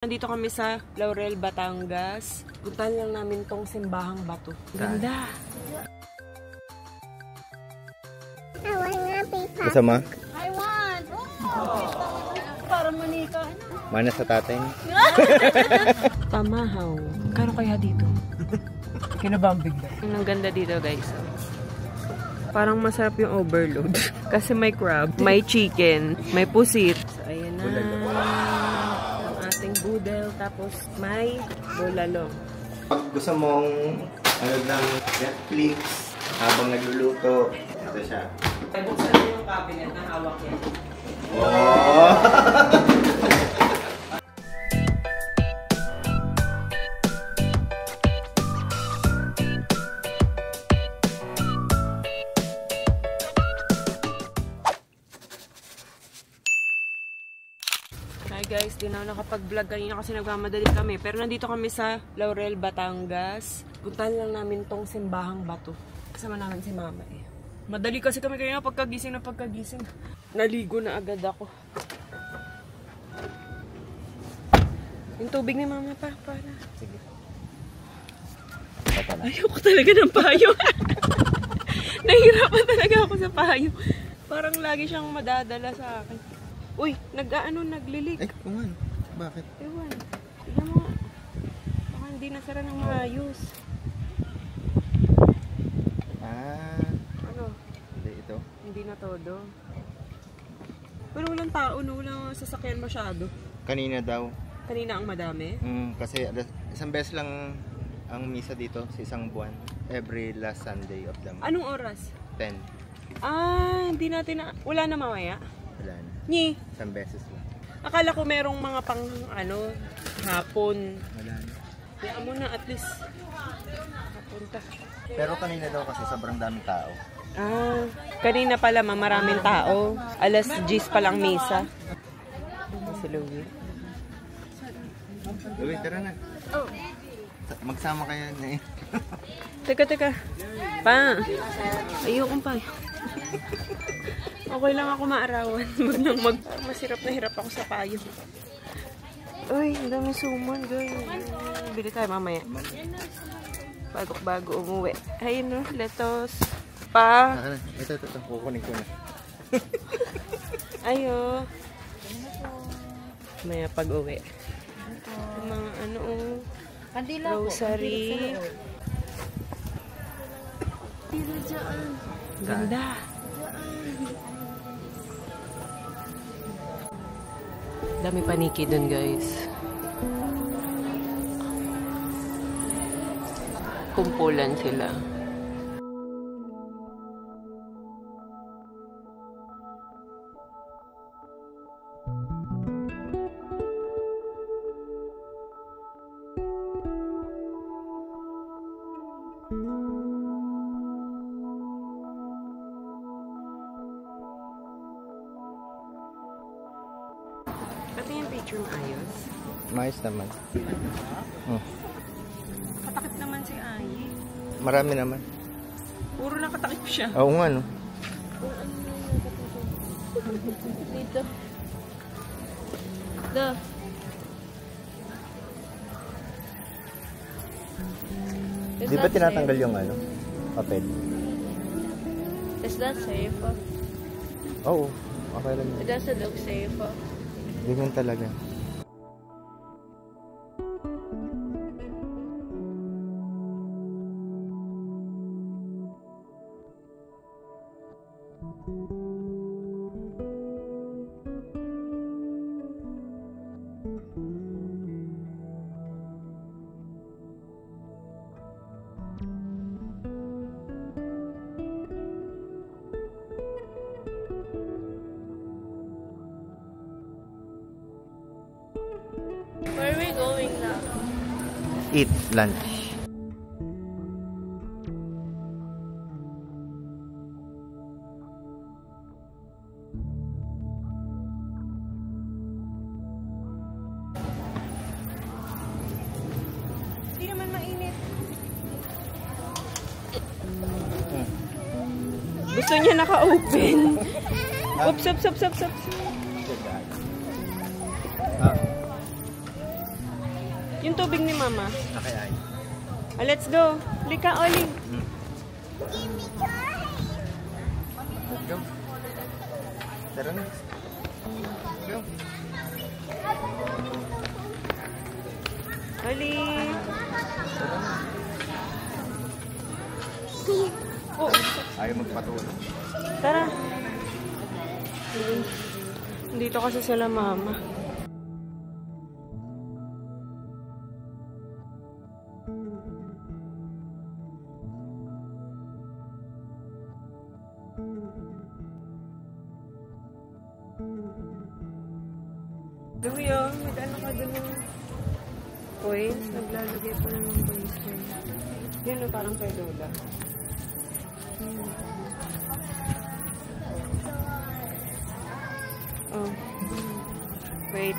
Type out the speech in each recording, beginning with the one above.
Nandito kami sa Laurel, Batangas. Puntahan lang namin tong simbahang bato. Ganda! I want nga paper. Gusto mo? I want! Oh! Para manika. Mana sa tatay niya. Pamahaw. Kano kaya dito? Kinabambig na. Ang ganda dito, guys. Parang masarap yung overload. Kasi may crab, may chicken, may pusit. So, ayan na. Ang ating budel. Tapos may bulalo. Pag gusto mong ng Netflix habang nagluluto, ito siya. Ay, buksan mo yung cabinet na hawak yan. Oh! Hi guys, di na nakapag-vlog kanina kasi nagmamadali kami. Pero nandito kami sa Laurel, Batangas. Puntahan lang namin tong simbahang bato. Kasama namin si mama eh. Madali kasi kami kanina pagkagising na pagkagising. Naligo na agad ako. Yung tubig ni mama pa. Para. Sige. Ayoko talaga ng payo. Nahihirapan talaga ako sa payo. Parang lagi siyang madadala sa akin. Uy, naglilik. Ay, kuman. Bakit? Ewan. Tignan mo. Baka hindi nasara ng maayos. Ah. Ano? Hindi ito. Hindi na todo. Pero walang tao, no? Walang sasakyan masyado. Kanina daw. Kanina ang madami. Kasi isang beses lang ang misa dito sa isang buwan. Every last Sunday of the month. Anong oras? 10. Ah, hindi natin na... Wala na mamaya? Wala na. Ni. Isang beses lang. Akala ko merong mga pang, hapon. Wala na. Kaya mo na at least. Kapunta. Pero kanina daw kasi sobrang daming tao. Ah, kanina pala maraming tao. Alas 10 pa lang misa. Si Louie. Louie, tara na. Oh. Magsama kayo na eh. Teka. Pa. Ayokong pa. Okay lang ako maarawan. Masirap na hirap ako sa payo. Uy, ang dami suman, guys. Bili tayo mamaya. Bago umuwi. Ayun no, letos. Pa. Ito. Kukunin ko na. Ayo. Maya pag-uwi. Yung mga rosary. Dito dyan. Ganda. Dami paniki dun, guys. Kumpulan sila. Pati yung picture mo ayos. Mais naman. Katakip naman si Ayi. Marami naman. Puro nakatakip siya. Oo nga, no? Dito. Do. Di ba tinatanggal yung papel? Is that safe? Oo. Okay lang. It doesn't look safe. Ganyan talaga. Where are we going now? Eat lunch. Hindi naman mainit. Gusto niya naka-open. Oops. Yung tubig ni Mama. Naki-ay. Let's go. Lika, Oli. Let's go. Tara na. Go. Oli. Oh, Ayaw magpatulog. tara. Dito kasi sila Mama. Louie, oh, mag-ano ka dun ng coins? Naglalagay pa naman coins yun. Yun, oh, parang kay Lola. Oh. Wait.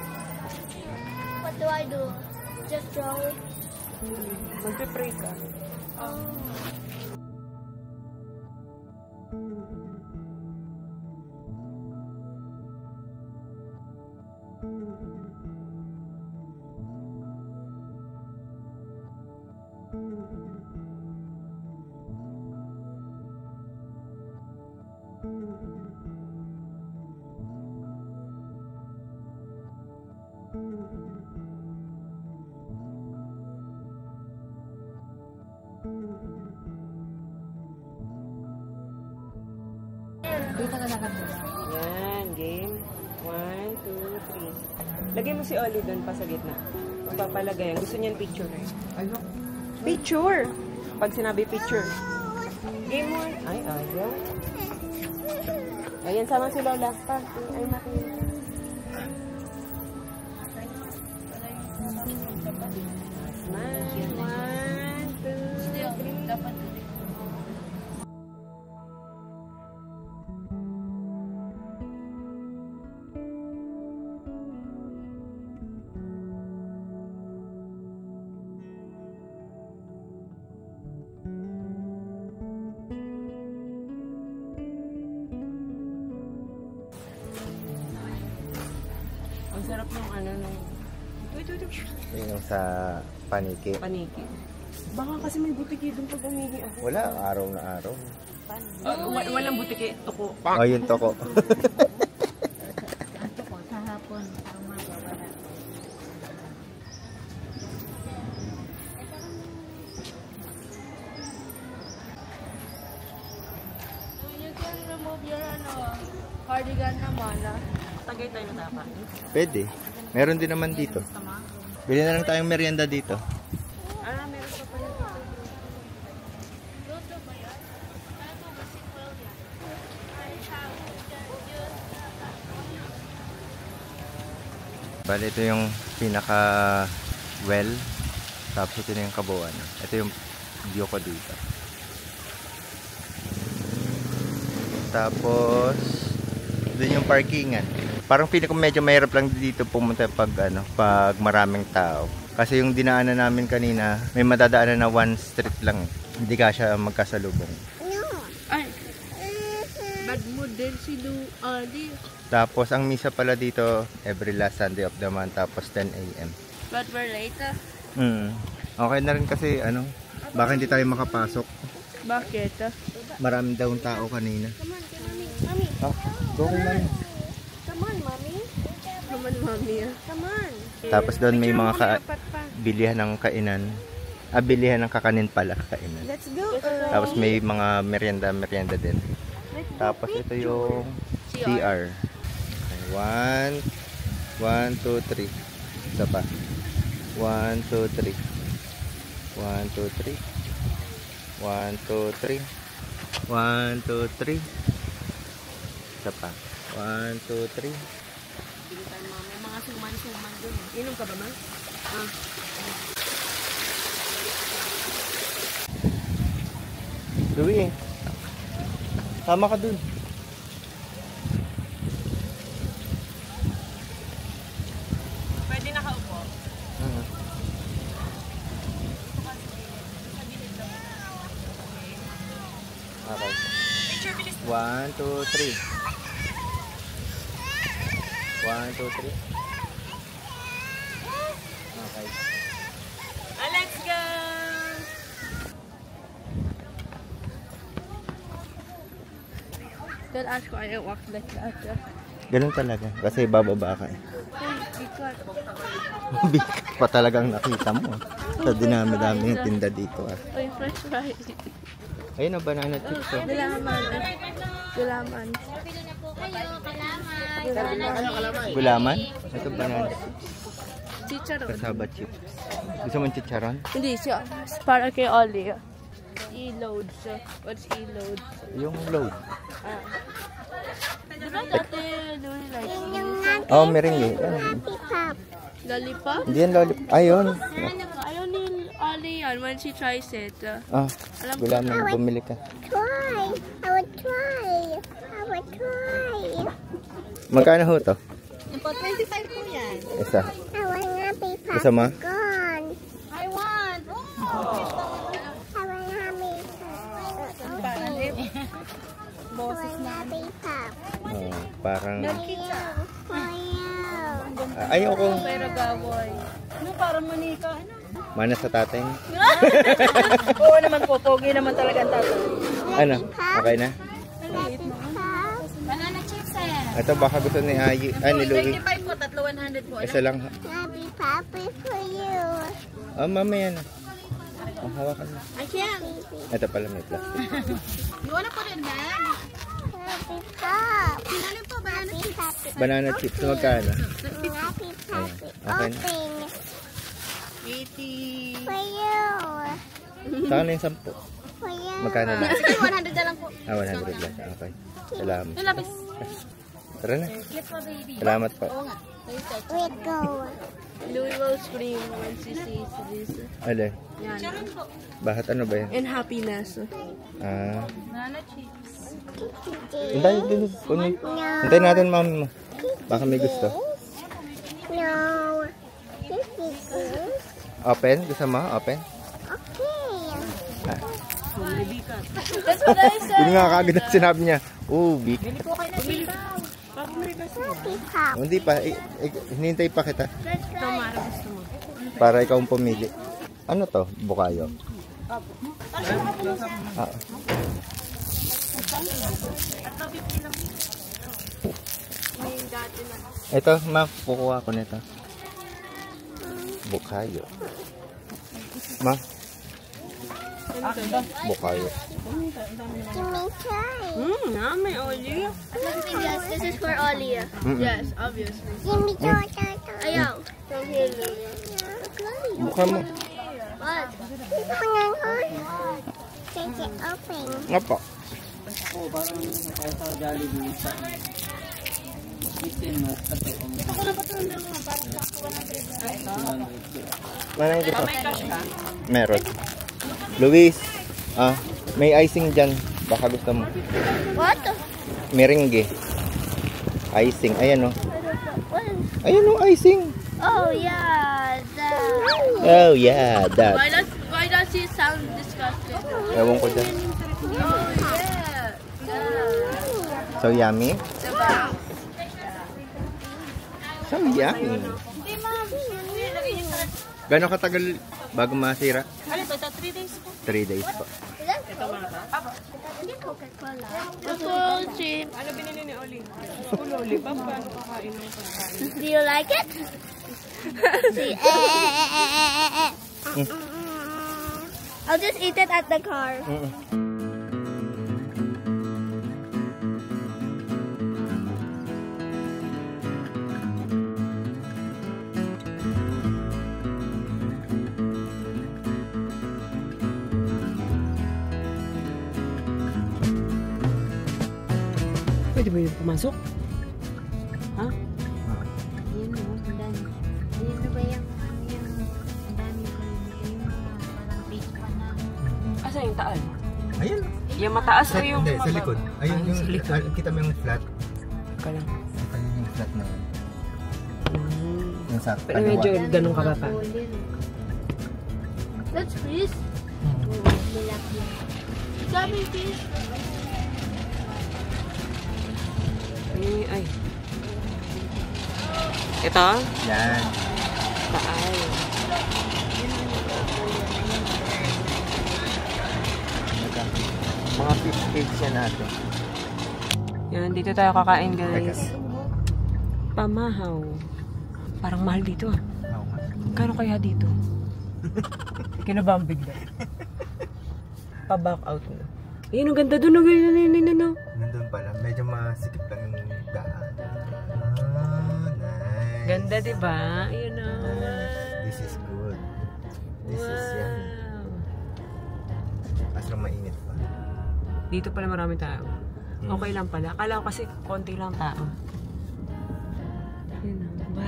What do I do? Just draw it. Magpipray ka. Yan, game. 1, 2, 3. Lagay mo si Oli doon pa sa gitna. Magpapalagay yan. Gusto niyan picture eh. Ano? Picture! Pag sinabi picture. Game 1. Ay, ayaw. Ayan, sama si Lola. Pa, ay makinig. Smile. 1, 2, 3. Ang sarap ng ano nung... Wait. Yung sa paniki. Paniki. Baka kasi may butiki doon pag umihi ako. Wala, araw na araw. Walang butiki, tuko. Oh, yun to ko. You can remove your cardigan naman. Tagay tayo na dapat. Pwede. Meron din naman dito. Bili na lang tayong merienda dito. Meron pa pala dito. Bale, ito yung pinaka well. Tapos ito na yung kabuuan. Ito yung view ko dito. Tapos doon yung parkingan. Parang feeling ko medyo mahirap lang dito pumunta pag maraming tao. Kasi yung dinaanan namin kanina, may madadaanan na one street lang. Hindi ka siya magkasalubong. Ay, bad mood din si Ali. Tapos ang misa pala dito every last Sunday of the month, tapos 10 AM. But we're late. Okay na rin kasi baka hindi tayo makapasok. Bakit? Maraming daw tao kanina. Come on, Mommy. Go man. Come on, Mommy. Come on, Mommy. Come on. Tapos doon may mga bilihan ng kainan. Bilihan ng kakanin pala, kainan. Let's go. Tapos may mga merienda din. Tapos ito yung CR. Okay, 1, 2, 3. Isa pa. 1, 2, 3. 1, 2, 3. 1, 2, 3. 1, 2, 3. Isa pa. 1, 2, 3. Hindi tayo may mga suman-suman dun. Inom ka ba, ma? Louie, tama ka dun. Pwede nakaupo. Okay. Picture, bilis. 1, 2, 3. 1, 2, 3. Okay. Don't ask why I walk like that. Ganun talaga. Kasi bababa ka eh. Because Bigat pa talagang nakita mo. Sa dinami-dami ng tinda dito ah. oy, fresh fries. Ayun ang banana chips oh. Gulaman. Gulaman. Gulaman? Ito banana Chicharon. kasaba chips. Gusto mo chicharon? Hindi siya. Para kay Ollie. E-loads. What's e-loads? Yung load. Diba dati doon like Oh, merengue. Yan. lollipop? Hindi yan lollipop. Ayun. Ayaw ni Ollie yan when she tries it. Ah, Alam ko gulaman. Bumili ka. Try. I would try. I would try. Magkano ho to? Po, 25 po yan. Isa. I want happy pop. Isa ma? Gone. I want. I want happy pop. Boses na. Happy pop. Oh, parang... For you. Ayoko. Pero gawoy. Ano, parang manika. Mana sa tatay. Oo naman po. Pogi naman talaga ang tatay. Ano? Okay na? Happy pop. Banana chips eh. Ito baka gusto ni Ayi. Ay, ni Louie. 25 po. Tatlo 100 po. Isa lang. Happy pop is for you. Oh, mamaya na. Oh, hawakan mo. I can't. Ito pala may plastic. You wanna put it back? Happy pop. Ano po, banana chips? Banana chips. Magkano? Happy pop. Okay na. Open. 80. For you. Saan na yung 10? For you. Magkano na? 100 na lang po. Ah, 100 lang. Okay. Salamat. Lapis. Tara na. Salamat po. Wait, go. Louie will scream when she sees this. Ale. Yan. Bakit ano ba yan? And happiness. Ah. Banana chips. Hintay din. Kunin. Hintayin natin mami mo. Baka may gusto. No. This is good. Open? Gusto mo? Open? Okay. Ah. That's what I said. Yun nga kagad ang sinabi niya. Oh, big. Happy pop. Hindi pa. Hinintay pa kita. Ito, Mara, gusto mo. Para ikaw ang pumili. Ano to? Bukayo? Ah. Ito, ma, kukuha ko nito. Bukayo. Ma. Bukayo. Give me try. May Oli. Yes, this is for Ollie. Yes, obviously. Give me try. Ayaw. From here, Buka mo. What? Take it open. Nga po. Manang gusto? Meron. Luis, may icing dyan. Baka gusto mo. What? Merengue. Icing. Ayan o. What? Ayan o, icing. Oh, yeah. That. Oh yeah, that. Why does he sound disgusting? Ewan ko dyan. Oh, yeah. So yummy. Diba? So yummy. Gano'ng katagal bago masira? Ano ito? 3 days po. 3 days po. Apple chip. Ano binili ni Oli? Oli, paano kakain ng pagkain? Do you like it? See, I'll just eat it at the car. Pwede ba yung pumasok? Ha? Ayun o, ang dami. Ayun na ba yung ang dami ko yung parang big pa na. Asa yung taal? Ayun. Yung mataas o yung Hindi, sa likod. Ayun Ay, yung, sa likod. kita mo yung flat. Ka lang. Ayun yung flat na. Yung sa Pero medyo ganun ka ba pa? Let's fish. Sabi fish. Ay. Ito? Yan. Taal. Mga fish cakes yan natin. Yun, dito tayo kakain, guys. Pamahaw. Parang mahal dito ah. Kano kaya dito? Kinabambig na. Pa-back out na. Ayun, ang ganda doon. Nandun pala. Medyo masikip lang yung daan. Nice. Ganda, diba? Ayun na. This is good. This is yummy. Kaso mainit pa. Dito pala marami tao. Okay lang pala. Akala ko kasi konti lang tao. Ayun na. Wow.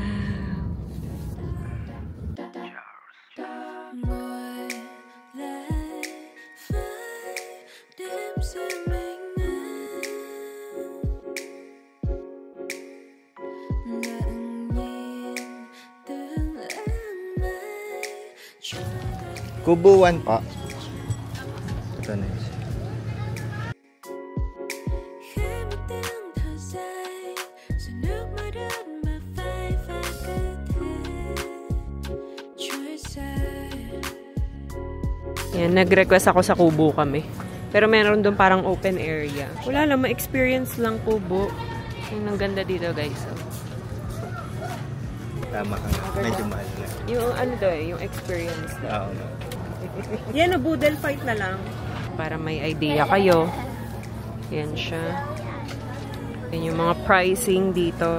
Kubuan pa. Ito na yun. Yan, nag-request ako sa Kubo kami. Pero meron doon parang open area. Wala lang, ma-experience lang Kubo. Yung ang ganda dito, guys. Oh. Tama ka nga. Medyo mahal na. Yung ano daw yung experience daw. Oo. Yan, no, boodle fight na lang. Para may idea kayo. Yan siya. Yan yung mga pricing dito.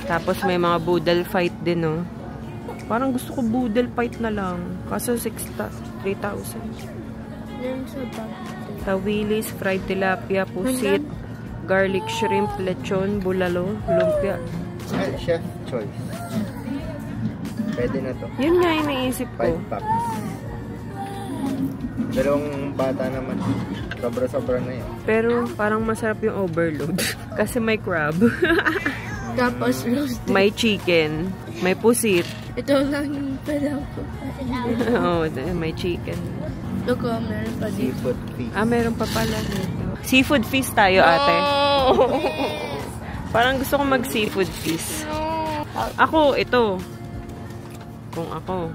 Tapos may mga boodle fight din, no. Parang gusto ko boodle fight na lang. Kaso 3,000. Tawilis, fried tilapia, pusit, garlic shrimp, lechon, bulalo, lumpia. Chef choice. Pwede na to. Yun nga yung naisip ko. 5 packs. Dalawang bata naman. Sobra-sobra na yun. Pero parang masarap yung overload. Kasi may crab. Tapos roasted. May chicken. May pusit. Ito lang yung pala ko. Oo, may chicken. Look, meron pa dito. Seafood feast. Ah, meron pa pala dito. Seafood feast tayo, ate. Parang gusto ko mag-seafood feast. Ako, ito. Kung ako.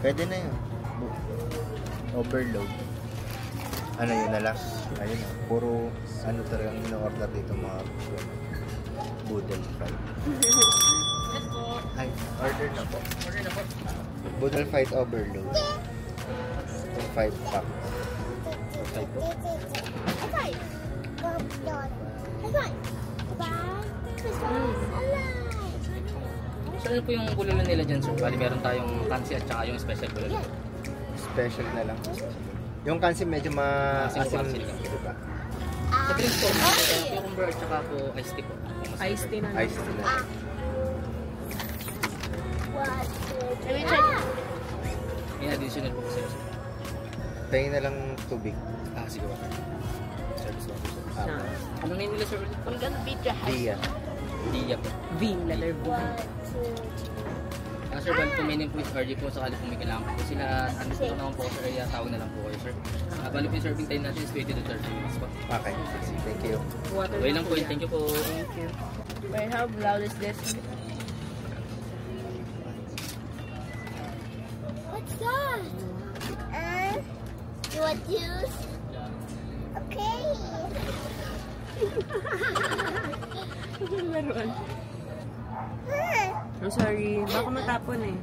Pwede na yun. Overload. Ano yun na lang? Ayun na. Puro ano talagang in-order dito mga boodle fight. Ay, order na po. Boodle fight overload. 5 pack. 5 po. So, ano po yung bulalo nila dyan, sir? Bali, meron tayong kansi at saka yung special bulalo. Special na lang. Yung kansi medyo maasim, diba? Sa drinks po, cucumber at saka po iced tea po. Iced tea na. Iced tea na lang. May additional po sir. Tingin na lang tubig. Sige ba? Service po. Ah, Ano name nila sir? I'm gonna beat your house. Dia. Dia po. V, letter V. Sir, bali po may name po is RJ po sakali po may kailangan po sila. Ano po naman po sa area, tawag na lang po kayo sir. Bali po yung serving time natin is 20 to 30 minutes po. Okay. Thank you. Okay lang po. Thank you po. Thank you. Wait, how loud is this? What's that? You want juice? Okay. Meron. I'm sorry. Baka matapon eh.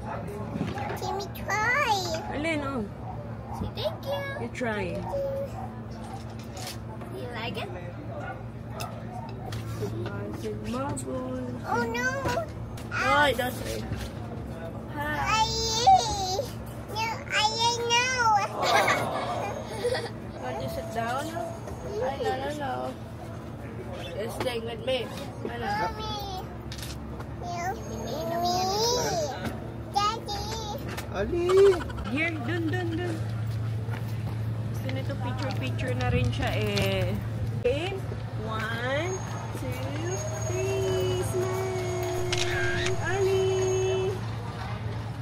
Can we try? Alin, oh. Say thank you. You try. Do you like it? Marble. Oh no. No, it doesn't. I no, I know. Want to sit down? No. Just stay with me. Mommy. Me. Daddy. Ali! Here, dun. Gusto nito picture na rin siya eh. Okay. 1, 2, 3. Smile! Ali!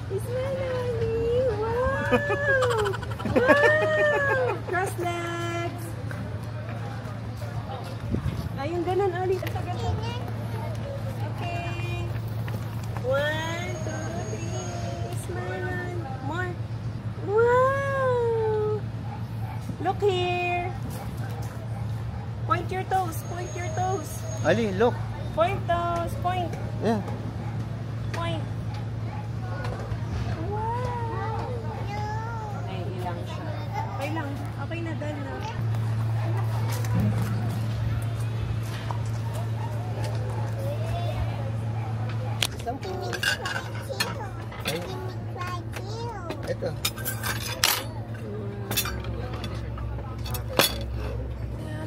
Smile, Ali! Wow! Wow! Cross legs! Ayun, ganun, Ali. Okay. 1, 2, 3. Smile. More. Wow! Look here. Point Point your toes. Point your toes. Ali, look. Point toes. Point. Yeah. Point. Wow. Ay, ilang siya. Okay lang. Okay na, done na. Ay. Ito.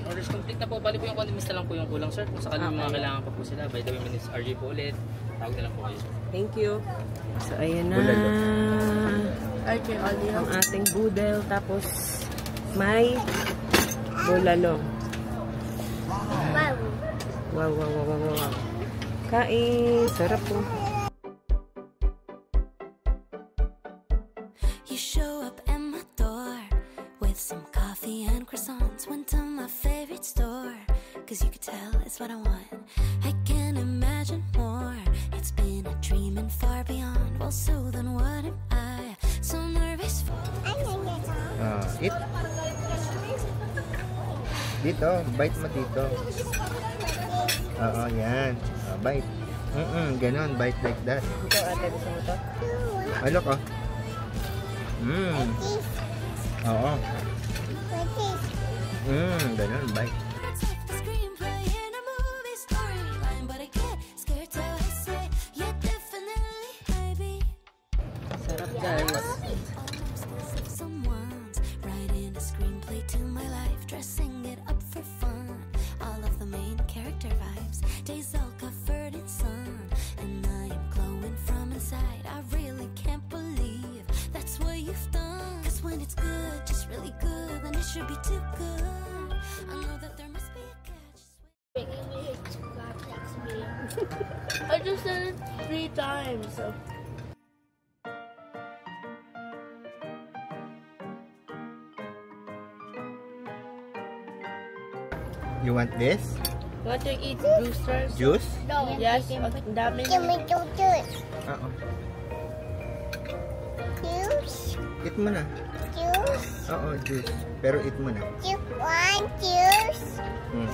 Orders complete na po. Bali po yung condiments na lang po yung kulang, sir. Kung sakali mga kailangan pa po sila. By the way, my name is RJ po ulit. Tawag na lang po kayo, sir. Thank you. So, ayan na. Okay, Ollie. Ang ating boodle. Tapos, may bulalo. Wow. Wow, wow, wow, wow, wow. Kain. Sarap po. You show up at my door with some coffee and croissants. Went to my favorite store, cause you could tell it's what I want. I can't imagine more. It's been a dream and far beyond. Well, so then what am I so nervous for? Eat. Dito. Bite mo dito. Oo, yan. Bite. Ganon. Bite like that. Ito, ate. Gusto mo ito? Ay, look, oh. Oo. Ganon. Bite. It's like the screenplay in a movie storyline, but I get scared to say, yeah, definitely, maybe. Sarap, guys. Almost as if someone's writing a screenplay to my life, dressing it up for fun. All of the main character vibes, days all covered in sun, and I am glowing from inside. I really can't believe that's what you've done. Cause when it's good, just really good, then it should be too good. I know that there must be a catch. I just said it 3 times. You want this? Want to eat Brewster's? Juice? Yes, ang dami. Oo. Juice. Eat mo na. Juice. Oo, juice. Pero eat mo na. You want juice? Hmm.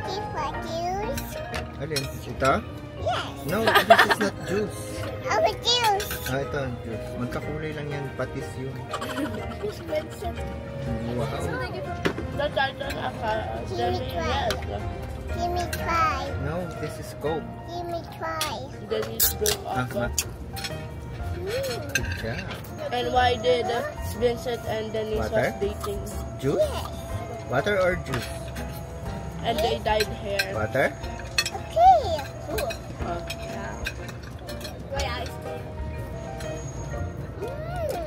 You want juice? Alin? Ito? Yes. No, this is not juice. Oh, juice. Ito, juice. Magkakulay lang yan. Patis yun. Wow. That's Give me try. Give me try. No, this is Coke. Give me try. Then he broke off. Ma. Good job. And why did Vincent and Denise Water? was dating? Juice? Water or juice? And they dyed hair. Water? Okay.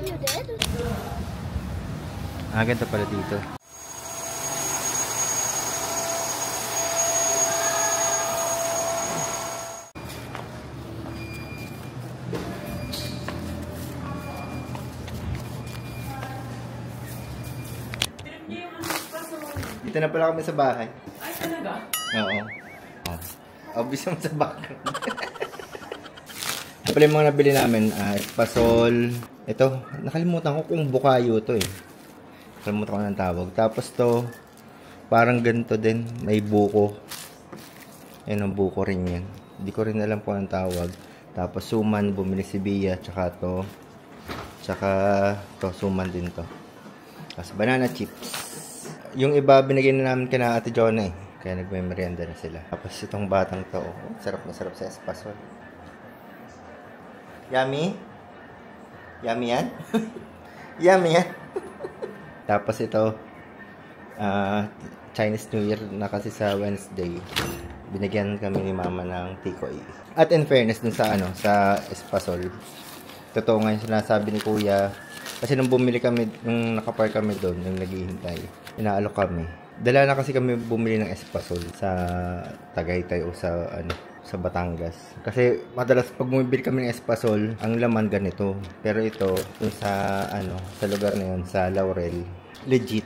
You did? Ganda pala dito. Dito na pala kami sa bahay. Ay, talaga? Oo. Oh. Obvious naman sa background. Ito pala yung mga nabili namin. Espasol. Ito, nakalimutan ko kung bukayo to eh. Nakalimutan ko ng tawag. Tapos to, parang ganito din. May buko. Yan ang buko rin yan. Hindi ko rin alam kung anong tawag. Tapos suman, bumili si Bia. Tsaka to. Tsaka to, suman din to. Tapos banana chips. Yung iba binigyan na namin kina Ate Jonah eh. Kaya nagme-merienda na sila. Tapos itong batang to, sarap na sarap sa espasol. Yummy? Yummy yan? Yummy yan? Tapos ito, Chinese New Year na kasi sa Wednesday. Binigyan kami ni Mama ng tikoy. At in fairness dun sa sa espasol, totoo nga yung sinasabi ni Kuya. Kasi nung bumili kami, nung nakapark kami doon, nung naghihintay, inaalok kami. Dala na kasi kami bumili ng espasol sa Tagaytay o sa sa Batangas. Kasi madalas pag bumibili kami ng espasol, ang laman ganito. Pero ito, yung sa sa lugar na yun, sa Laurel, legit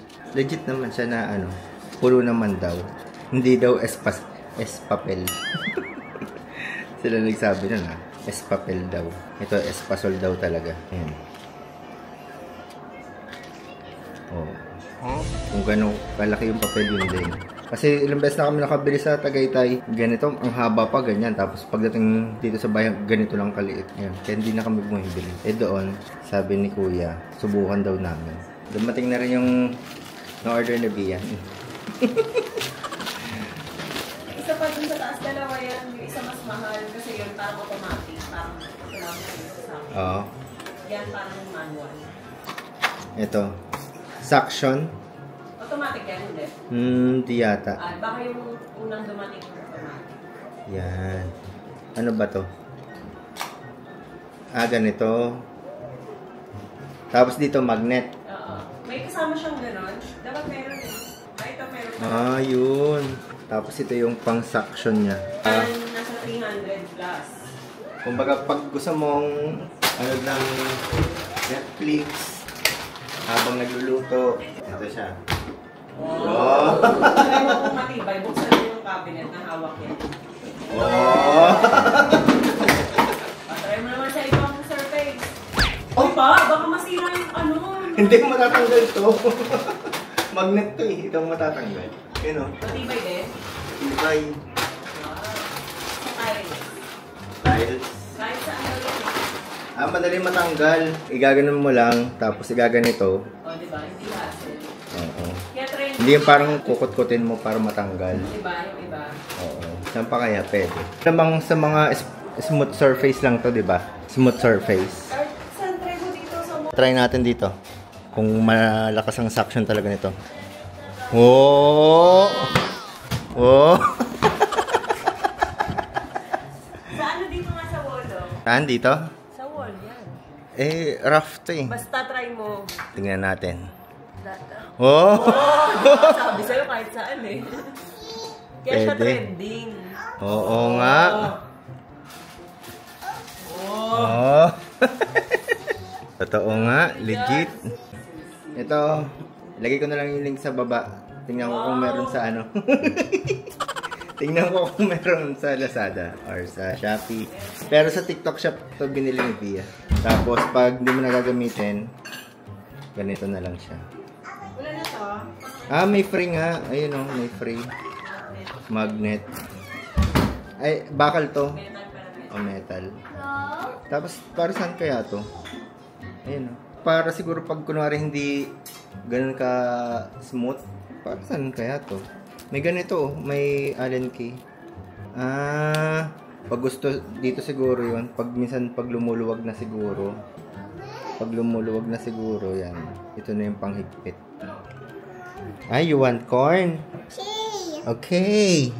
naman siya na puro naman daw. Hindi daw espapel. Sila nagsabi nun espapel daw. Ito espasol daw talaga. Ayan. Oh. Kung gano'ng kalaki yung papel, yun din. Kasi ilang beses na kami nakabili sa Tagaytay, ganito, ang haba pa, ganyan. Tapos pagdating dito sa bayan, ganito lang kaliit. Yan. Kaya hindi na kami bumibili. Doon, sabi ni Kuya, subukan daw namin. Dumating na rin yung na-order na Bian. Isa pa dun sa taas, dalawa yan. Yung isa mas mahal kasi yun parang automatic. Parang kailangan na yun sa akin. Oo. Yan parang manual. Ito. Suction. Automatic yan, hindi? Di yata. Baka yung unang dumating or automatic. Yan. Ano ba to? Ganito. Tapos dito, magnet. Oo. May kasama siyang gano'n. Dapat meron eh. Ito meron pa. Yun. Tapos ito yung pang-suction niya. Nasa 300 plus. Kumbaga, pag gusto mong ano lang, Netflix, habang nagluluto, ito siya. Oh! Try mo kung matibay, buksan mo yung cabinet na hawak yan. Oh! Try mo naman sa ibang surface. Oh pa, baka masira yung ano. Hindi ko matatanggal to. Magnet to eh, ito matatanggal. Yun o. Matibay din? Tibay. Sa tiles. Tiles. Kahit sa ano yun. Madali matanggal. Igaganon mo lang, tapos igaganito. Diba? Hindi hassle. Oo. Kaya try Hindi yung parang kukut-kutin mo para matanggal. Diba? Yung iba. Oo. Saan pa kaya pwede? Namang sa mga smooth surface lang to, di ba? Smooth surface. Saan try mo dito sa mo? Try natin dito. Kung malakas ang suction talaga nito. Oh! Oh! Sa ano dito nga sa wall, oh? Saan dito? Sa wall, yan. Rough to eh. Basta try mo. Tingnan natin. Oh! Sabi sa'yo kahit saan eh. Kaya siya Pwede. trending. Oo nga. Oh! Totoo nga. Legit. Ito. Lagay ko na lang yung link sa baba. Tingnan ko kung meron sa ano. Tingnan ko kung meron sa Lazada or sa Shopee. Pero sa TikTok shop ito binili ni Pia. Tapos pag hindi mo na gagamitin, ganito na lang siya. Wala na to. May free nga. Ayun o, may free. Magnet. Ay, bakal to. O, metal. Tapos, para saan kaya to? Ayun o. Para siguro pag kunwari hindi ganun ka smooth, para saan kaya to? May ganito, may Allen key. Pag gusto dito siguro yun. Pag minsan pag lumuluwag na siguro. Pag lumuluwag na siguro yan. Ito na yung panghigpit. You want corn? Okay.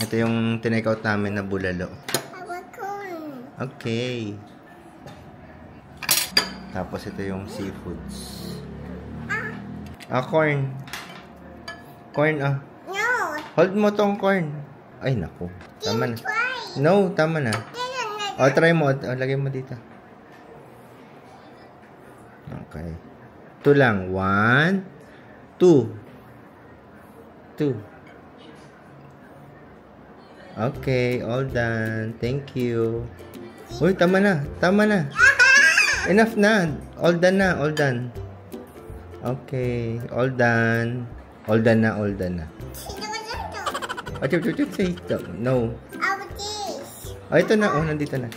Ito yung tinake out namin na bulalo. Okay. Tapos ito yung seafoods. Corn. Corn, No. Hold mo tong corn. Ay, naku. Tama na. No, tama na. Try mo. Lagay mo dito. Okay. Ito lang. 1, 2. 2. Okay, all done. Thank you. Uy, tama na. Tama na. Enough na. All done na. All done. Okay. All done. All done na. All done na. Say no. Ito na. Nandito na.